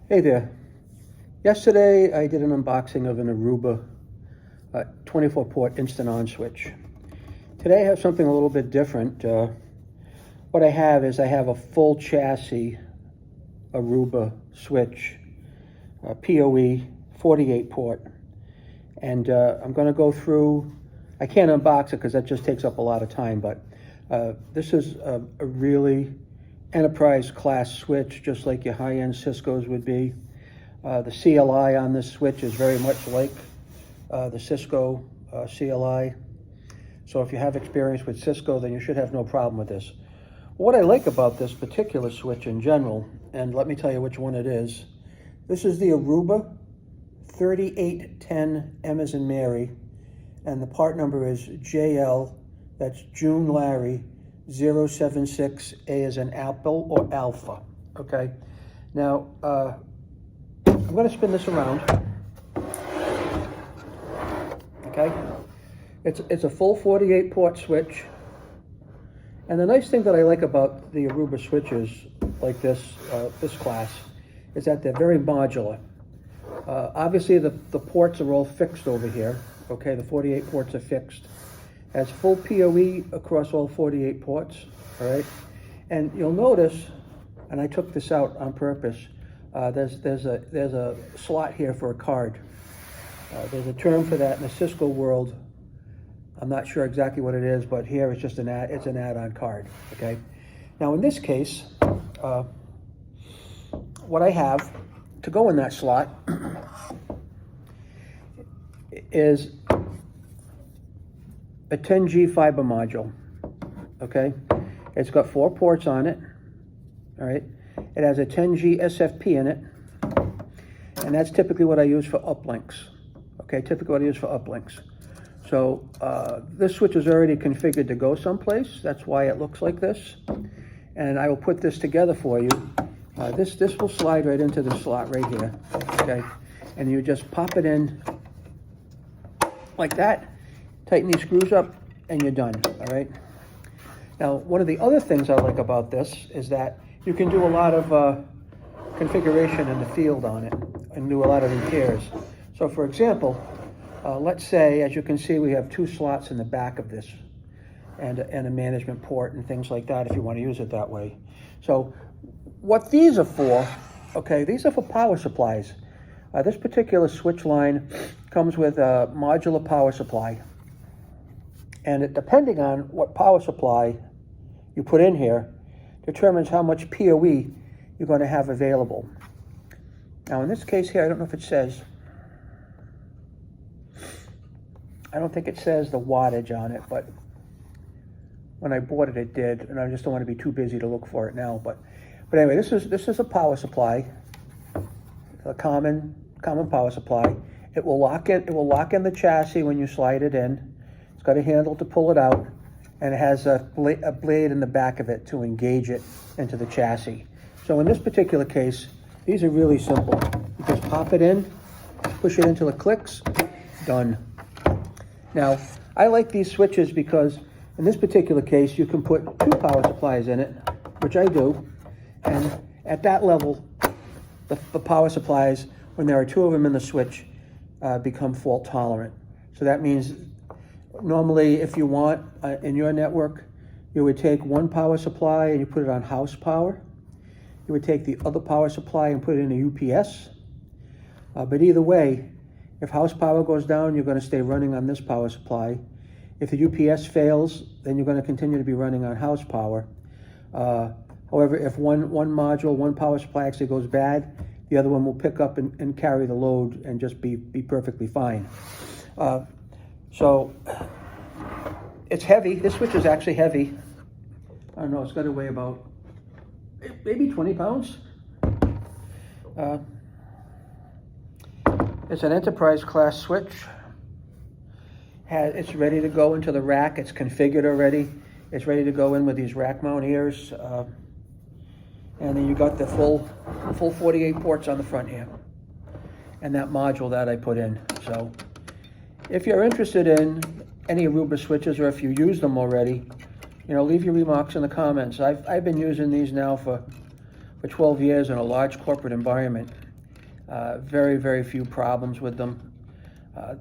Hey there. Yesterday I did an unboxing of an Aruba 24 port instant on switch. Today I have something a little bit different. What I have is a full chassis Aruba switch, PoE 48 port. And I'm going to go through, I can't unbox it because that just takes up a lot of time, but this is a really enterprise class switch, just like your high-end Cisco's would be. The CLI on this switch is very much like the Cisco CLI. So if you have experience with Cisco, then you should have no problem with this. What I like about this particular switch in general, and let me tell you which one it is, this is the Aruba 3810 M as in Mary, and the part number is JL, that's June Larry, 076 A as in Apple or Alpha, okay? Now, I'm going to spin this around, okay? It's a full 48 port switch, and the nice thing that I like about the Aruba switches like this, this class, is that they're very modular. Obviously the ports are all fixed over here, okay? The 48 ports are fixed. Has full PoE across all 48 ports, all right? And you'll notice, and I took this out on purpose, there's a slot here for a card. There's a term for that in the Cisco world. I'm not sure exactly what it is, but here it's just it's an add-on card, okay? Now in this case, what I have to go in that slot is a 10G fiber module, okay? It's got 4 ports on it, all right? It has a 10G SFP in it, and that's typically what I use for uplinks, okay? Typically what I use for uplinks. So this switch is already configured to go someplace. That's why it looks like this. And I will put this together for you. This will slide right into the slot right here, okay? And you just pop it in like that. Tighten these screws up, and you're done, all right? Now, one of the other things I like about this is that you can do a lot of configuration in the field on it and do a lot of repairs. So, for example, let's say, as you can see, we have 2 slots in the back of this and a management port and things like that if you want to use it that way. So, what these are for, okay, these are for power supplies. This particular switch line comes with a modular power supply. And depending on what power supply you put in here determines how much PoE you're going to have available. Now in this case here, I don't know if it says, I don't think it says the wattage on it, but when I bought it, it did, and I just don't want to be too busy to look for it now. But anyway, this is a power supply, a common power supply. It will lock in the chassis when you slide it in. It's got a handle to pull it out, and it has a blade in the back of it to engage it into the chassis. So in this particular case, these are really simple. You just pop it in, push it until it clicks, done. Now, I like these switches because in this particular case, you can put 2 power supplies in it, which I do, and at that level, the power supplies, when there are 2 of them in the switch, become fault tolerant. So that means normally, if you want, in your network, you would take 1 power supply and you put it on house power. You would take the other power supply and put it in a UPS. But either way, if house power goes down, you're going to stay running on this power supply. If the UPS fails, then you're going to continue to be running on house power. However, if one module, 1 power supply actually goes bad, the other one will pick up and carry the load and just be perfectly fine. So it's heavy. This switch is actually heavy. I don't know, it's got to weigh about maybe 20 pounds. It's an enterprise class switch. It's ready to go into the rack. It's configured already. It's ready to go in with these rack mount ears. And then you got the full 48 ports on the front here. And that module that I put in. So if you're interested in any Aruba switches, or if you use them already, leave your remarks in the comments. I've been using these now for for 12 years in a large corporate environment. Very, very few problems with them. I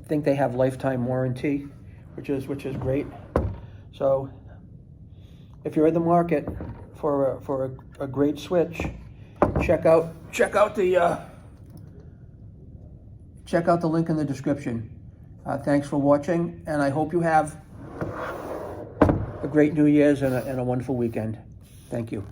think they have lifetime warranty, which is great. So if you're in the market for a great switch, check out the link in the description. Thanks for watching, and I hope you have a great New Year's and a wonderful weekend. Thank you.